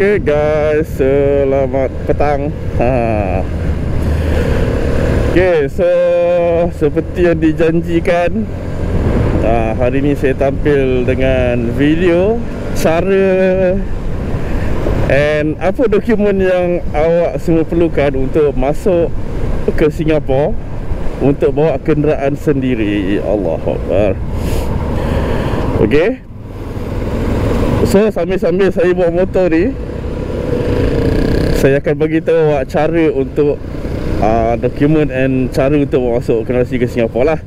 Okay guys, selamat petang. Okay, so seperti yang dijanjikan, hari ni saya tampil dengan video cara and apa dokumen yang awak semua perlukan untuk masuk ke Singapura untuk bawa kenderaan sendiri. Allahuakbar. Okay, so sambil-sambil saya bawa motor ni, saya akan beritahu awak cara untuk dokumen and cara untuk masuk kenderaan ke Singapura lah.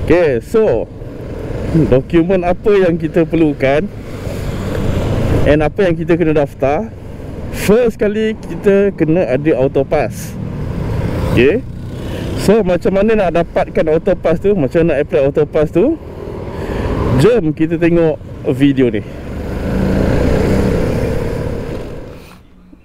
Okay, so dokumen apa yang kita perlukan and apa yang kita kena daftar. First kali kita kena ada Autopass. Okay, so macam mana nak dapatkan Autopass tu, macam mana nak apply Autopass tu, jom kita tengok video ni.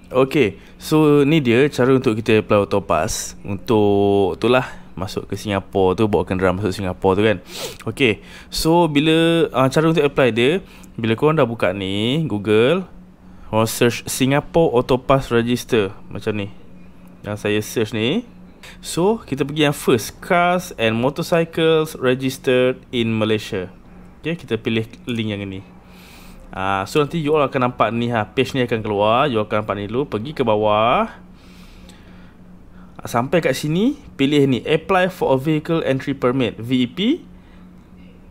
Okay, so ni dia cara untuk kita apply Autopass. Untuk itulah masuk ke Singapura tu, bawa kenderaan masuk Singapura tu kan. Okay, so bila cara untuk apply dia, bila korang dah buka ni Google, korang search Singapore Autopass Register macam ni yang saya search ni. So kita pergi yang first, Cars and Motorcycles Registered in Malaysia. Okay, kita pilih link yang ini. So nanti you all akan nampak ni page ni akan keluar. You all akan nampak ni dulu. Pergi ke bawah, sampai kat sini, pilih ni, Apply for a Vehicle Entry Permit, VEP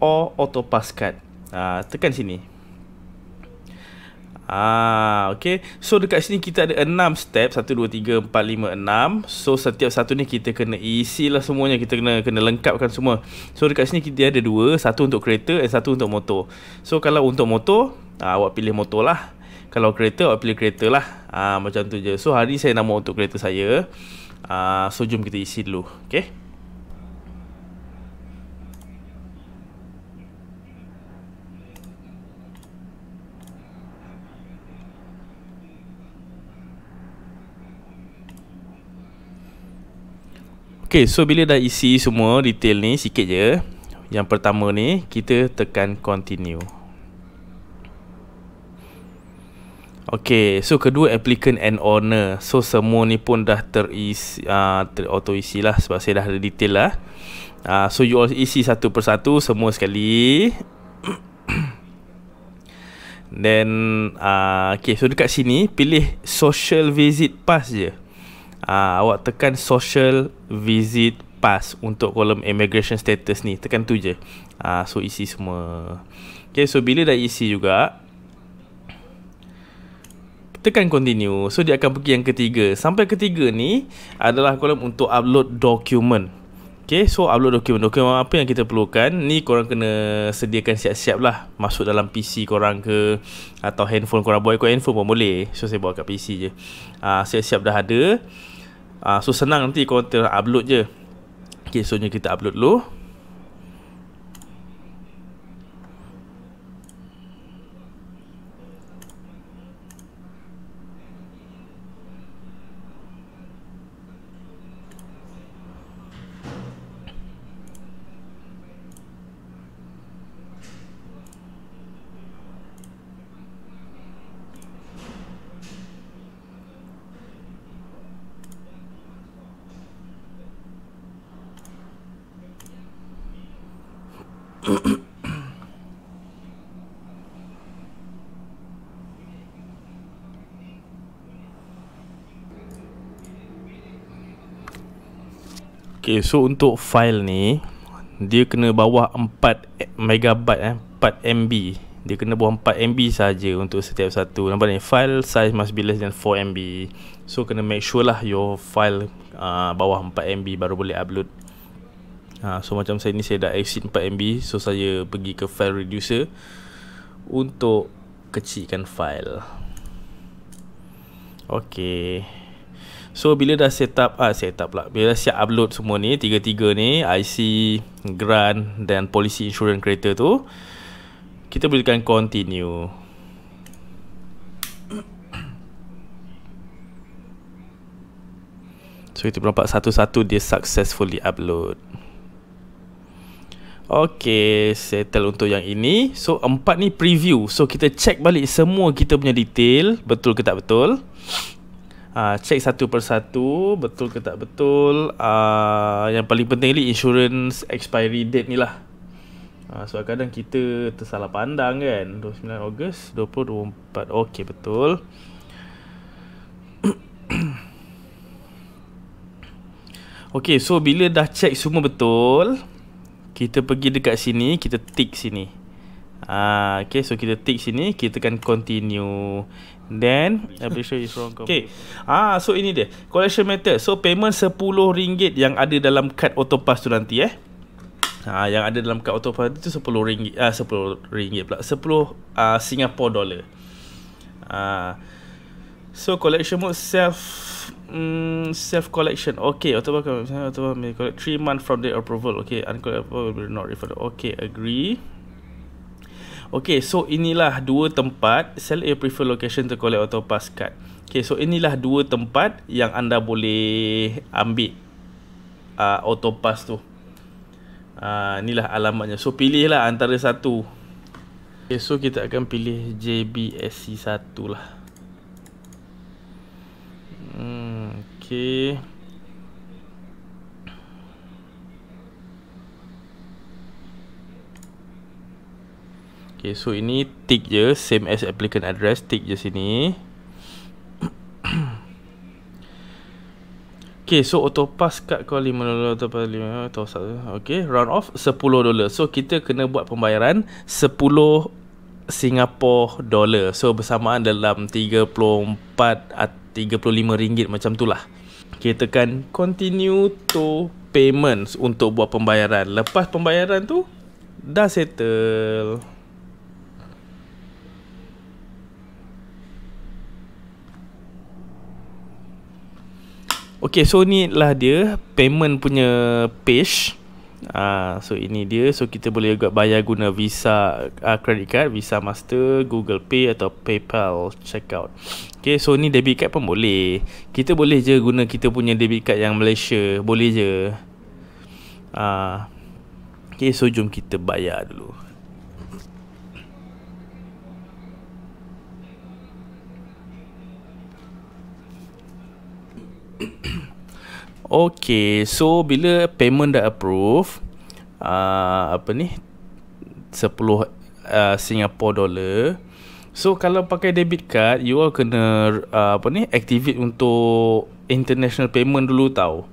or Autopass Card. Tekan sini. Okay, so dekat sini kita ada 6 step, 1, 2, 3, 4, 5, 6. So setiap satu ni kita kena isi lah semuanya. Kita kena lengkapkan semua. So dekat sini kita ada 2, satu untuk kereta dan satu untuk motor. So kalau untuk motor, awak pilih motor lah. Kalau kereta, awak pilih kereta lah. Macam tu je. So hari ni saya nak untuk kereta saya. So jom kita isi dulu. Okay, okay, so bila dah isi semua detail ni, sikit je. Yang pertama ni, kita tekan continue. Okay, so kedua, applicant and owner. So semua ni pun dah terisi, auto isi lah, sebab saya dah ada detail lah. So you all isi satu persatu semua sekali. Then okay, so dekat sini pilih social visit pass je. Awak tekan social visit pass untuk kolom immigration status ni. Tekan tu je. So isi semua. Okay, so bila dah isi juga, tekan continue. So dia akan pergi yang ketiga. Sampai ketiga ni adalah kolom untuk upload dokumen. Okay, so upload dokumen. Dokumen apa yang kita perlukan ni, korang kena sediakan siap-siap lah. Masuk dalam PC korang ke, atau handphone korang. Bawa ikut handphone pun boleh. So saya bawa kat PC je. Siap-siap dah ada. So senang, nanti korang upload je. Okay, so kita upload dulu. Okay, so untuk file ni, dia kena bawah 4 megabyte 4 MB. Dia kena bawah 4 MB saja untuk setiap satu. Nampak ni, file size must be less than 4 MB. So kena make sure lah your file bawah 4 MB baru boleh upload. So macam saya ni, saya dah exceed 4 MB. So saya pergi ke file reducer untuk kecilkan file. Okay, so bila dah set up lah, bila dah siap upload semua ni, tiga-tiga ni, IC, grant dan polisi insurans kereta tu, kita boleh tekan continue. So kita nampak satu-satu dia successfully upload. Okay, settle untuk yang ini. So 4 ni preview. So kita check balik semua kita punya detail, betul ke tak betul. Check satu persatu, betul ke tak betul. Yang paling penting ni insurance expiry date ni lah. So kadang kita tersalah pandang kan. 29 Ogos 2024. Okay, betul. Okay, so bila dah check semua betul, kita pergi dekat sini, kita tick sini. Okay, so kita tick sini, kita akan continue. Then application is wrong. Okay. So ini dia collection method. So payment RM10 yang ada dalam kad Autopass tu nanti yang ada dalam kad Autopass tu RM10. RM10 pula. 10 Singapore dollar. So collection mode self collection. Okay, Autopass may collect 3 months from date approval. Okay, uncollected will be not refunded. Okay, agree. Okay, so inilah 2 tempat. Sell a preferred location to collect Autopass card. Okay, so inilah 2 tempat yang anda boleh ambil Autopass tu. Inilah alamatnya. So pilihlah antara satu. Okay, so kita akan pilih JBSC 1 lah. Okay. Okay, so ini tick je, same as applicant address, tick je sini. Okay, so Autopass card kau $5, Autopass $5 atau okay, round off $10. So kita kena buat pembayaran 10 Singapore dollar. So bersamaan dalam 34 $35 macam tu lah. Okay, tekan continue to payments untuk buat pembayaran. Lepas pembayaran tu dah settle. Okay, so ni lah dia payment punya page. So ini dia. So kita boleh juga bayar guna Visa, credit card, Visa Master, Google Pay atau PayPal checkout. Okay, so ni debit card pun boleh. Kita boleh je guna kita punya debit card yang Malaysia. Boleh je. Okay, so jom kita bayar dulu. Okay, so bila payment dah approve, apa ni, 10 Singapore dollar. So kalau pakai debit card, you all kena activate untuk international payment dulu tau.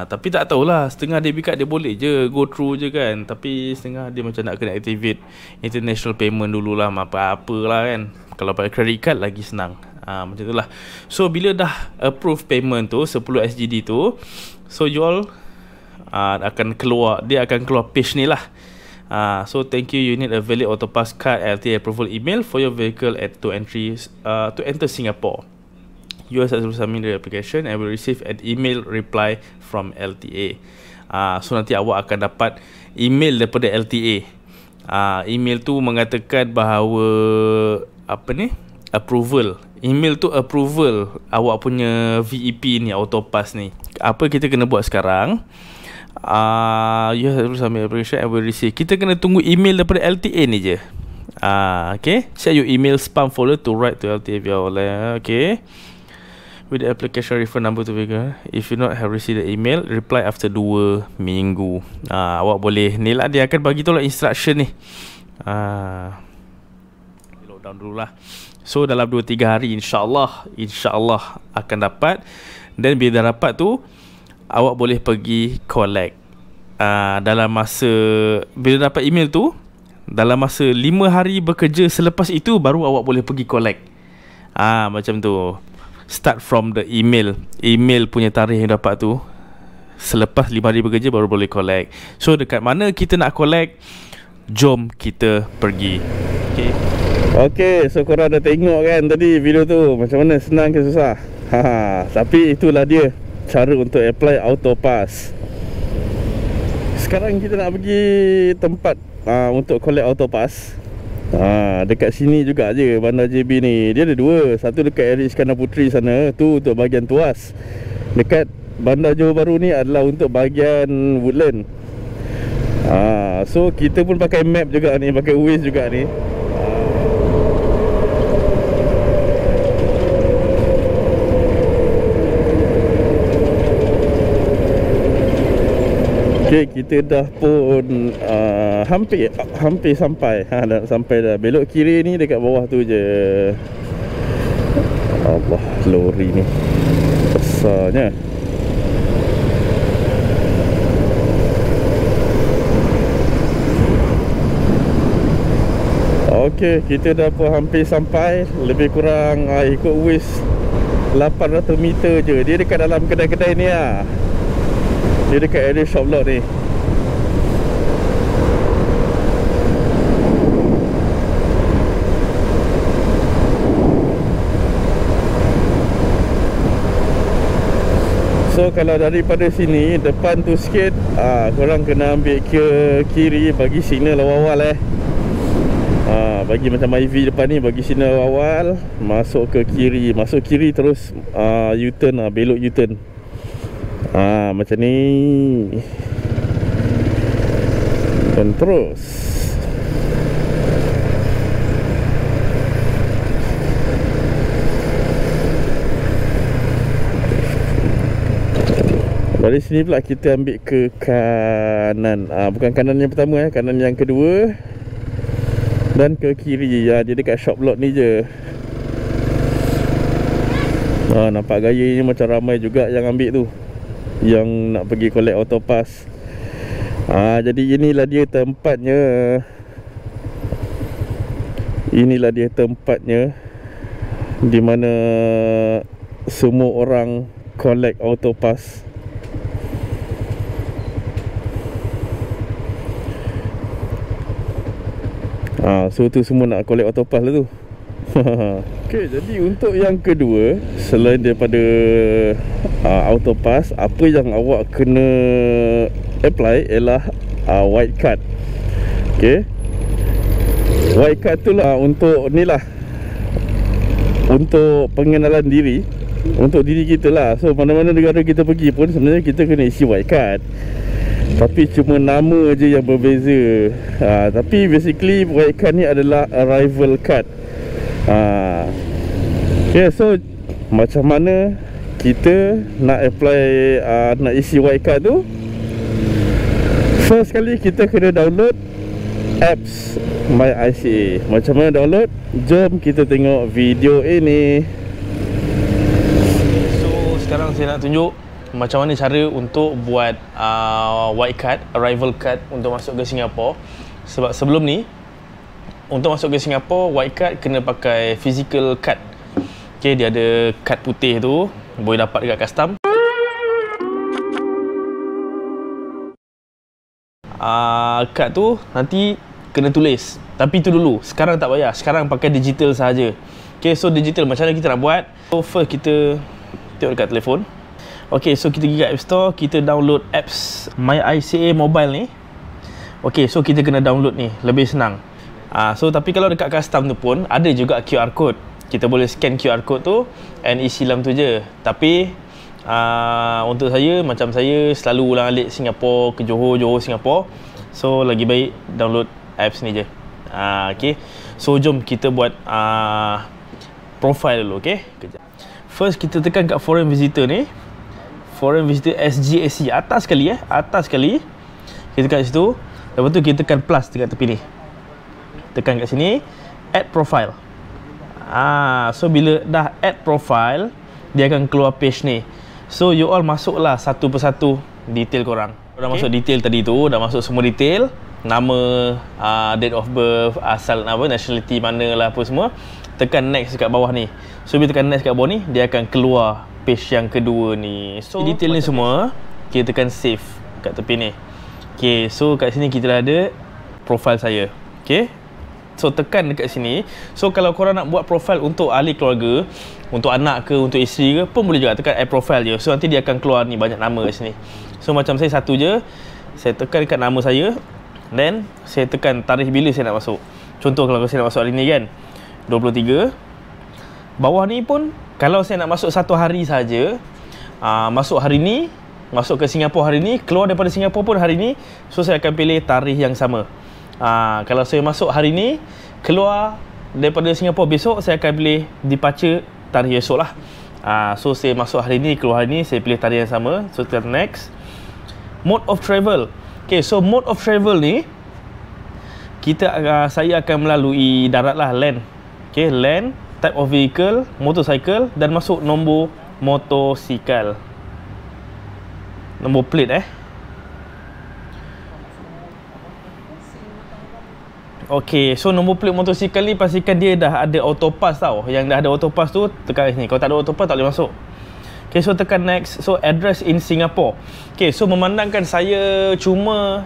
Tapi tak tahulah, setengah debit card dia boleh je go through je kan. Tapi setengah dia macam nak kena activate international payment dululah, apa-apalah kan. Kalau pakai credit card lagi senang. Macam tu lah. So bila dah approve payment tu 10 SGD tu, so you all akan keluar, dia akan keluar page ni lah. So thank you, you need a valid Autopass card LTA approval email for your vehicle to enter Singapore. You have to submit the application and will receive an email reply from LTA. So nanti awak akan dapat email daripada LTA. Email tu mengatakan bahawa approval. Email tu approval awak punya VEP ni, Autopass ni. Apa kita kena buat sekarang? You have to submit application and will receive. Kita kena tunggu email daripada LTA ni je. Okay, check your email spam folder to write to LTA via online. Okay, with the application reference number to vehicle. If you not have received the email, reply after 2 minggu. Awak boleh ni lah, dia akan bagi tahu lah instruction ni. Lockdown dulu lah. So dalam 2-3 hari InsyaAllah akan dapat. Dan bila dah dapat tu, awak boleh pergi collect. Dalam masa, bila dapat email tu, dalam masa 5 hari bekerja selepas itu, baru awak boleh pergi collect. Macam tu. Start from the email. Email punya tarikh yang dapat tu, selepas 5 hari bekerja baru boleh collect. So dekat mana kita nak collect, jom kita pergi. Okay, so korang dah tengok kan tadi video tu, macam mana senang ke susah? Tapi itulah dia cara untuk apply Autopass. Sekarang kita nak pergi tempat untuk collect Autopass. Dekat sini juga je Bandar JB ni. Dia ada 2. Satu dekat Erik Iskandar Puteri sana, tu untuk bahagian Tuas. Dekat Bandar Johor Bahru ni adalah untuk bahagian Woodland. So kita pun pakai map juga ni, pakai Waze juga ni. Okay, kita dah pun hampir sampai. Dah sampai dah. Belok kiri ni dekat bawah tu je. Allah, lori ni besarnya. Okey, kita dah pun hampir sampai. Lebih kurang ikut Waze 800 meter je. Dia dekat dalam kedai-kedai ni lah. Dia dekat area shop lot ni. So kalau daripada sini, depan tu sikit, korang kena ambil ke kiri, bagi signal awal-awal bagi macam IV depan ni, bagi signal awal, masuk ke kiri. Masuk kiri terus U-turn belok U-turn. Macam ni. Dan terus. Dari sini pula kita ambil ke kanan. Bukan kanan yang pertama, kanan yang kedua. Dan ke kiri. Dia dekat shop lot ni je. Nampak gayanya macam ramai juga yang ambil tu, yang nak pergi collect Autopass. Jadi inilah dia tempatnya. Inilah dia tempatnya di mana semua orang collect Autopass. So tu semua nak collect Autopass lah tu. Okay, jadi untuk yang kedua, selain daripada Autopass, apa yang awak kena apply ialah white card. Okay, white card tu lah untuk ni lah, untuk pengenalan diri, untuk diri kita lah. So mana-mana negara kita pergi pun sebenarnya kita kena isi white card, tapi cuma nama je yang berbeza. Tapi basically white card ni adalah arrival card. Okay, so macam mana kita nak apply, nak isi white card tu? First kali kita kena download apps MyICA. Macam mana download? Jom kita tengok video ini. So sekarang saya nak tunjuk macam mana cara untuk buat white card, arrival card untuk masuk ke Singapura. Sebab sebelum ni, untuk masuk ke Singapura, white card kena pakai physical card. Okay, dia ada kad putih tu, boleh dapat dekat custom. Kad tu nanti kena tulis, tapi tu dulu, sekarang tak payah. Sekarang pakai digital sahaja. Okay, so digital macam mana kita nak buat? So first kita tengok dekat telefon. Okay, so kita pergi kat App Store, kita download apps MyICA Mobile ni. Okay, so kita kena download ni, lebih senang. So tapi kalau dekat custom tu pun ada juga QR code. Kita boleh scan QR code tu and isi dalam tu je. Tapi untuk saya, macam saya selalu ulang-alik Singapura ke Johor, Johor Singapura, so lagi baik download apps ni je. Okay, so jom kita buat profile dulu. Okay, kejap. First kita tekan kat foreign visitor ni, foreign visitor SGAC, atas sekali atas sekali. Kita tekan situ. Lepas tu kita tekan plus dekat tepi ni. Tekan kat sini, add profile. So bila dah add profile, dia akan keluar page ni. So you all masuklah satu persatu detail korang. Dah masuk detail tadi tu, dah masuk semua detail, nama, date of birth, asal apa, nationality mana lah apa semua. Tekan next dekat bawah ni. So bila tekan next dekat bawah ni, dia akan keluar page yang kedua ni. So detail ni semua kita tekan save kat tepi ni. Okay, so kat sini kita dah ada profile saya. Okay, so tekan dekat sini. So kalau korang nak buat profile untuk ahli keluarga, untuk anak ke, untuk isteri ke, pun boleh juga tekan add profile je. So nanti dia akan keluar ni banyak nama kat sini. So macam saya satu je, saya tekan dekat nama saya, then saya tekan tarikh bila saya nak masuk. Contoh kalau saya nak masuk hari ni kan, 23. Bawah ni pun kalau saya nak masuk satu hari saja, masuk hari ni, masuk ke Singapura hari ni, keluar daripada Singapura pun hari ni. So saya akan pilih tarikh yang sama. Kalau saya masuk hari ni, keluar daripada Singapura besok, saya akan pilih departure tarikh esok lah. So saya masuk hari ni, keluar hari ni, saya pilih tarikh yang sama. So tekan next. Mode of travel. Okay, so mode of travel ni saya akan melalui darat lah, land. Okay, land, type of vehicle, motorcycle, dan masuk nombor motosikal, nombor plate Okay, so nombor plate motosikal ni pastikan dia dah ada autopass tau. Yang dah ada autopass tu tekan sini. Kalau tak ada autopass tak boleh masuk. Okay, so tekan next. So address in Singapore. Okay, so memandangkan saya cuma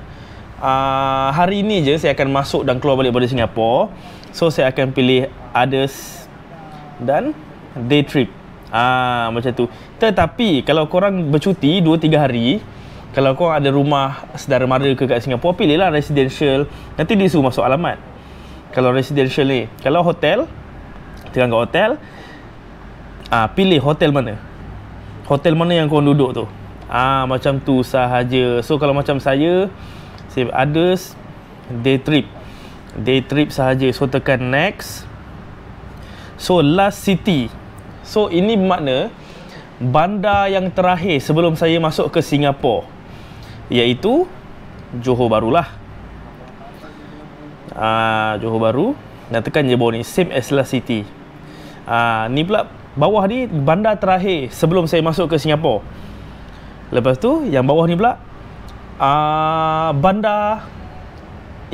hari ni je saya akan masuk dan keluar balik dari Singapura. So saya akan pilih others dan day trip. Macam tu. Tetapi kalau korang bercuti 2-3 hari, kalau korang ada rumah saudara mara ke kat Singapura, pilihlah residential. Nanti dia suruh masuk alamat. Kalau residential ni. Kalau hotel, tekan kat hotel. Pilih hotel mana. Hotel mana yang korang duduk tu. Macam tu sahaja. So kalau macam saya others, day trip. Day trip sahaja. So tekan next. So last city. So ini bermakna bandar yang terakhir sebelum saya masuk ke Singapura, iaitu Johor Bahru lah. Johor Bahru. Dan tekan je bawah ni, same as last city. Ni pula bawah ni bandar terakhir sebelum saya masuk ke Singapura. Lepas tu yang bawah ni pula bandar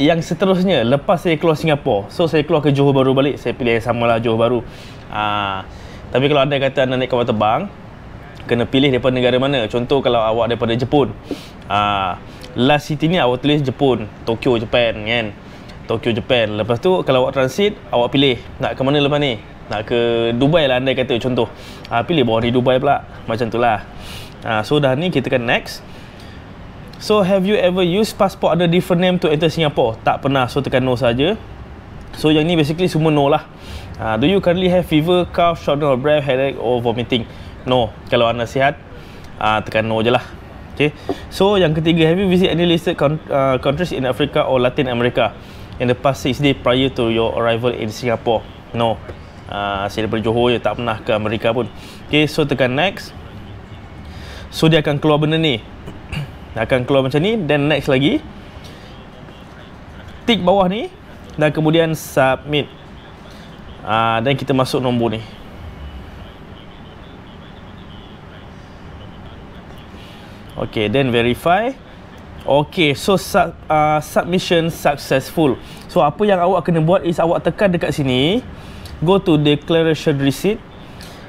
yang seterusnya lepas saya keluar Singapura. So saya keluar ke Johor Bahru balik, saya pilih yang sama lah, Johor Bahru. Tapi kalau anda kata anda naik kapal terbang, kena pilih daripada negara mana. Contoh kalau awak daripada Jepun, last city ni awak tulis Jepun, Tokyo, Japan kan. Tokyo, Japan. Lepas tu kalau awak transit, awak pilih nak ke mana lepas ni. Nak ke Dubai lah anda kata contoh. Pilih bawah ni Dubai pula. Macam tu lah. So dah ni kita tekan next. So have you ever used passport under different name to enter Singapore? Tak pernah. So tekan no saja. So yang ni basically semua no lah. Do you currently have fever, cough, shortness of breath, headache or vomiting? No. Kalau anda sihat, tekan no je lah. Okay. So yang ketiga, have you visit any listed countries in Africa or Latin America in the past 6 days prior to your arrival in Singapore? No. Saya daripada Johor je, tak pernah ke Amerika pun. Okay, so tekan next. So dia akan keluar benda ni. Akan keluar macam ni. Then next lagi, tick bawah ni. Dan kemudian submit. Dan kita masuk nombor ni. Okay, then verify. Okay, so submission successful. So apa yang awak kena buat is awak tekan dekat sini, go to declaration receipt.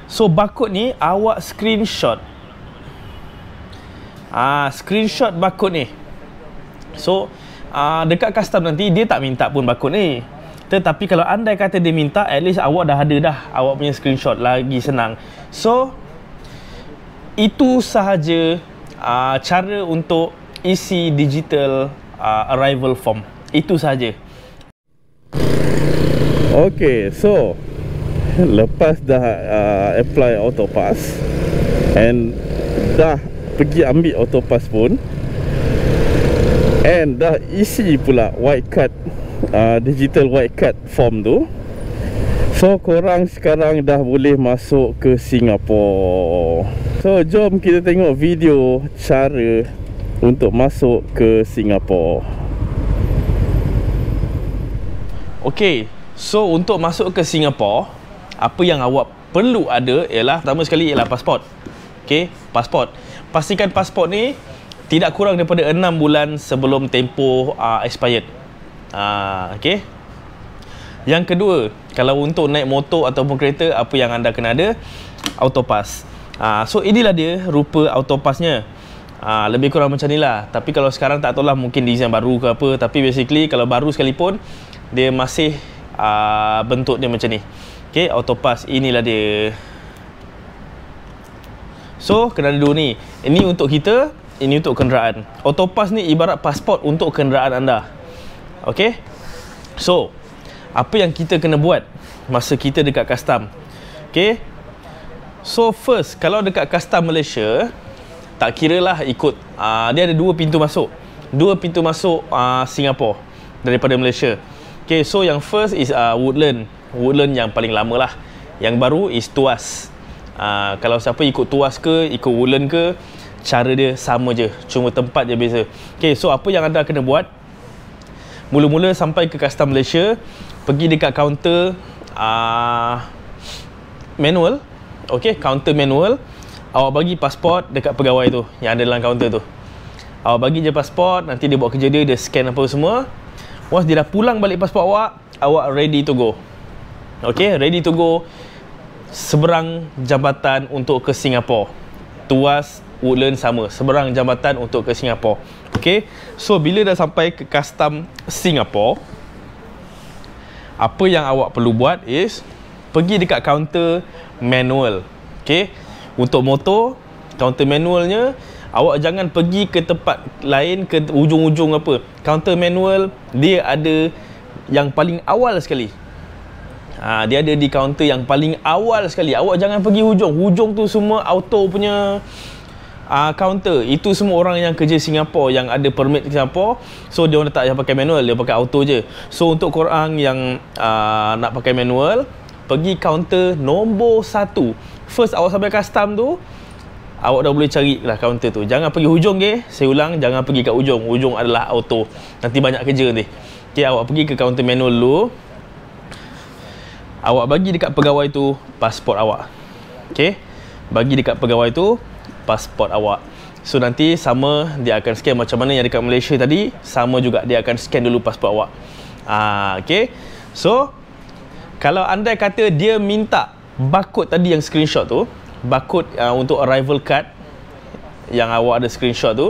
So barcode ni awak screenshot. Screenshot barcode ni. So dekat custom nanti dia tak minta pun barcode ni. Tetapi kalau anda kata dia minta, at least awak dah ada dah awak punya screenshot, lagi senang. So itu sahaja cara untuk isi digital arrival form. Itu sahaja. Okay, so lepas dah apply autopass and dah pergi ambil autopass pun, and dah isi pula white card, digital white card form tu. So korang sekarang dah boleh masuk ke Singapura. So jom kita tengok video cara untuk masuk ke Singapura. Okay, so untuk masuk ke Singapura, apa yang awak perlu ada ialah, pertama sekali ialah pasport. Okay, pasport. Pastikan pasport ni tidak kurang daripada 6 bulan sebelum tempoh expired. Okay. Yang kedua, kalau untuk naik motor ataupun kereta, apa yang anda kena ada? Autopass. So inilah dia rupa autopassnya. Lebih kurang macam ni lah. Tapi kalau sekarang tak tahu lah, mungkin design baru ke apa. Tapi basically kalau baru sekalipun, dia masih bentuk dia macam ni. Okay, autopass inilah dia. So kena ada dua ni. Ini untuk kita, ini untuk kenderaan. Autopass ni ibarat pasport untuk kenderaan anda. Okay. So apa yang kita kena buat masa kita dekat custom? Okay. So first, kalau dekat custom Malaysia, tak kira lah ikut dia ada dua pintu masuk Singapore daripada Malaysia. Okay, so yang first is Woodland yang paling lama lah. Yang baru is Tuas. Kalau siapa ikut Tuas ke ikut Woodland ke, cara dia sama je, cuma tempat je beza. Okay, so apa yang anda kena buat, mula-mula sampai ke custom Malaysia, pergi dekat kaunter manual. Okay, kaunter manual, awak bagi pasport dekat pegawai tu yang ada dalam kaunter tu. Awak bagi je pasport, nanti dia buat kerja dia scan apa semua. Once dia dah pulang balik pasport awak ready to go. Okay, ready to go. Seberang jambatan untuk ke Singapore. Tuas, Woodland sama, seberang jambatan untuk ke Singapore. Okay, so bila dah sampai ke custom Singapore, apa yang awak perlu buat is pergi dekat kaunter manual. Okay, untuk motor, kaunter manualnya awak jangan pergi ke tempat lain, ke ujung-ujung apa. Kaunter manual dia ada yang paling awal sekali. Dia ada di kaunter yang paling awal sekali. Awak jangan pergi hujung tu semua auto punya kaunter. Itu semua orang yang kerja Singapore, yang ada permit di Singapore. So dia orang tak payah pakai manual, dia pakai auto je. So untuk korang yang nak pakai manual, pergi kaunter nombor 1. First awak sampai custom tu, awak dah boleh cari lah kaunter tu. Jangan pergi hujung ke. Saya ulang, jangan pergi kat hujung. Hujung adalah auto, nanti banyak kerja nanti. Okay, awak pergi ke kaunter manual dulu. Awak bagi dekat pegawai tu pasport awak. Okay, bagi dekat pegawai tu pasport awak. So nanti sama, dia akan scan macam mana yang dekat Malaysia tadi. Sama juga, dia akan scan dulu pasport awak. Okay, so kalau anda kata dia minta barcode tadi yang screenshot tu, barcode untuk arrival card yang awak ada screenshot tu,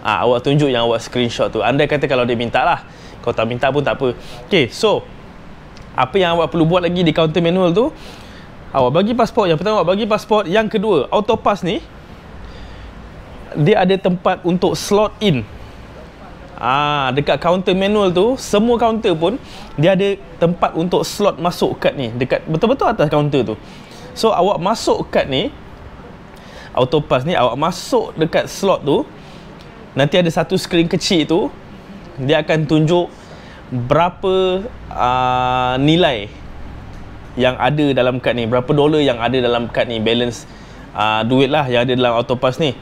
awak tunjuk yang awak screenshot tu. Anda kata kalau dia minta lah, kalau tak minta pun tak apa. Okay, so apa yang awak perlu buat lagi di kaunter manual tu, awak bagi pasport. Yang pertama awak bagi pasport. Yang kedua, Autopass ni dia ada tempat untuk slot in. Dekat kaunter manual tu, semua kaunter pun dia ada tempat untuk slot masuk kad ni, dekat betul-betul atas kaunter tu. So awak masuk kad ni, Autopass ni, awak masuk dekat slot tu, nanti ada satu skrin kecil tu, dia akan tunjuk berapa nilai yang ada dalam kad ni, berapa dolar yang ada dalam kad ni, balance duit lah yang ada dalam Autopass ni.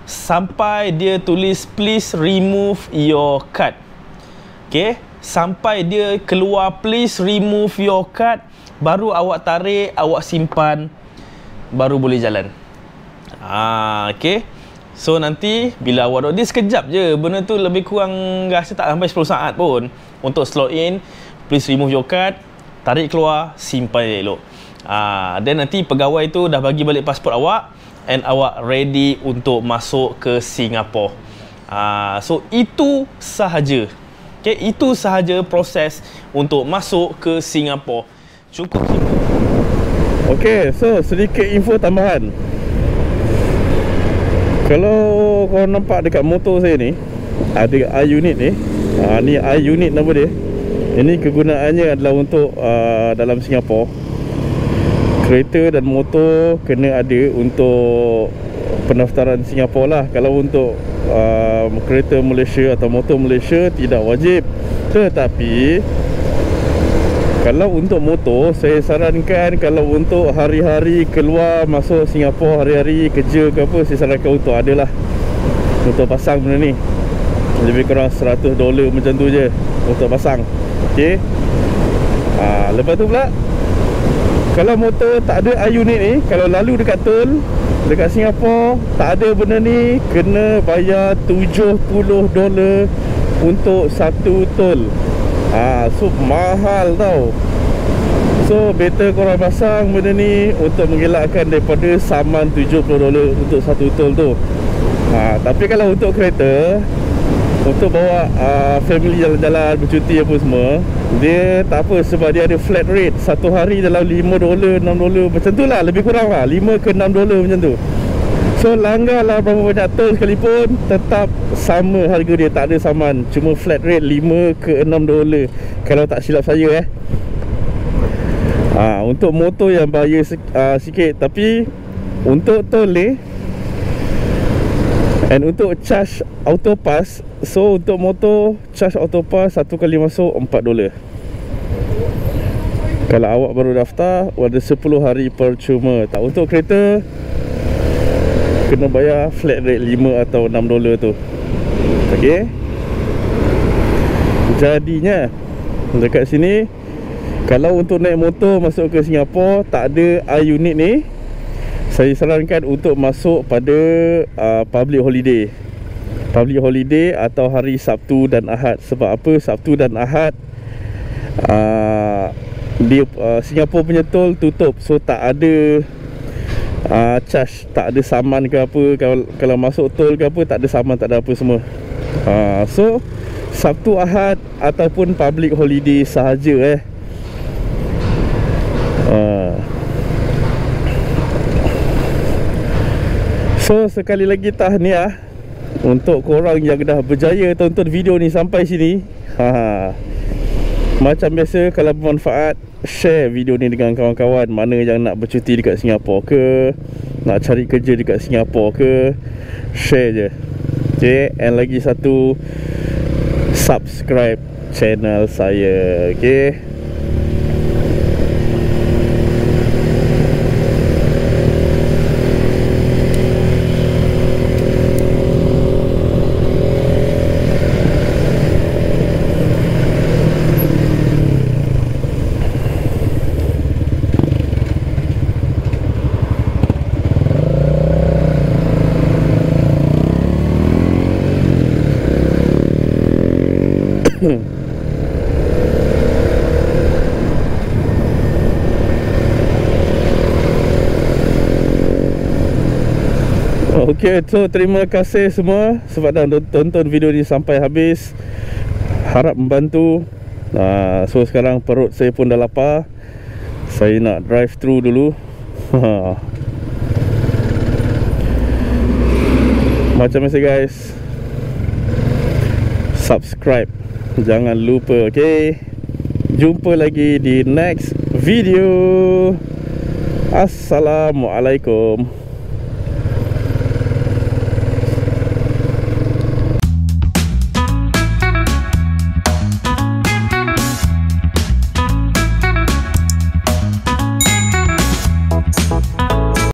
Sampai dia tulis please remove your card. Okay, sampai dia keluar please remove your card, baru awak tarik, awak simpan, baru boleh jalan. Okay, so nanti bila awak dia sekejap je, benda tu lebih kurang rasa tak sampai 10 saat pun untuk slot in, please remove your card, tarik keluar, simpan elok. Dan nanti pegawai tu dah bagi balik pasport awak, and awak ready untuk masuk ke Singapore. So itu sahaja. Okay, itu sahaja proses untuk masuk ke Singapore. Cukup. Okay, so sedikit info tambahan. Kalau korang nampak dekat motor saya ni, ada iUnit ni. Ni iUnit nama dia. Ini kegunaannya adalah untuk dalam Singapore. Kereta dan motor kena ada untuk pendaftaran Singapura lah. Kalau untuk kereta Malaysia atau motor Malaysia tidak wajib. Tetapi kalau untuk motor, saya sarankan kalau untuk hari-hari keluar masuk Singapura, hari-hari kerja ke apa, saya sarankan untuk ada lah, untuk pasang benda ni. Lebih kurang $100 macam tu je untuk pasang. Okay. Lepas tu pula, kalau motor tak ada iUnit ni, kalau lalu dekat tol dekat Singapura, tak ada benda ni, kena bayar $70 untuk satu tol. So mahal tau. So better korang pasang benda ni untuk mengelakkan daripada saman $70 untuk satu tol tu. Tapi kalau untuk kereta, untuk bawa family jalan-jalan, bercuti apa semua, dia tak apa, sebab dia ada flat rate. Satu hari dalam $5, $6 macam tu lah, lebih kurang lah, $5 ke $6 macam tu. So langgar lah berapa banyak tol sekalipun, tetap sama harga dia, tak ada saman. Cuma flat rate $5 ke $6, kalau tak silap saya untuk motor yang bayar sikit. Tapi untuk tol ni, And untuk charge auto pass, so untuk motor charge auto pass satu kali masuk $4. Kalau awak baru daftar, ada 10 hari percuma. Tak, untuk kereta kena bayar flat rate $5 atau $6 tu. Okey. Jadinya dekat sini, kalau untuk naik motor masuk ke Singapura tak ada iUnit ni, saya sarankan untuk masuk pada public holiday. Public holiday atau hari Sabtu dan Ahad. Sebab apa? Sabtu dan Ahad dia Singapura punya tol tutup. So tak ada charge, tak ada saman ke apa. Kalau masuk tol ke apa, tak ada saman, tak ada apa semua. So Sabtu Ahad ataupun public holiday sahaja So sekali lagi tahniah untuk korang yang dah berjaya tonton video ni sampai sini. Macam biasa, kalau bermanfaat, share video ni dengan kawan-kawan mana yang nak bercuti dekat Singapura ke, nak cari kerja dekat Singapura ke, share je. Okay, and lagi satu, subscribe channel saya. Okay. Okay, so terima kasih semua sebab dah tonton video ni sampai habis. Harap membantu. So sekarang perut saya pun dah lapar. Saya nak drive through dulu. Macam biasa guys, subscribe jangan lupa. Okay, jumpa lagi di next video. Assalamualaikum.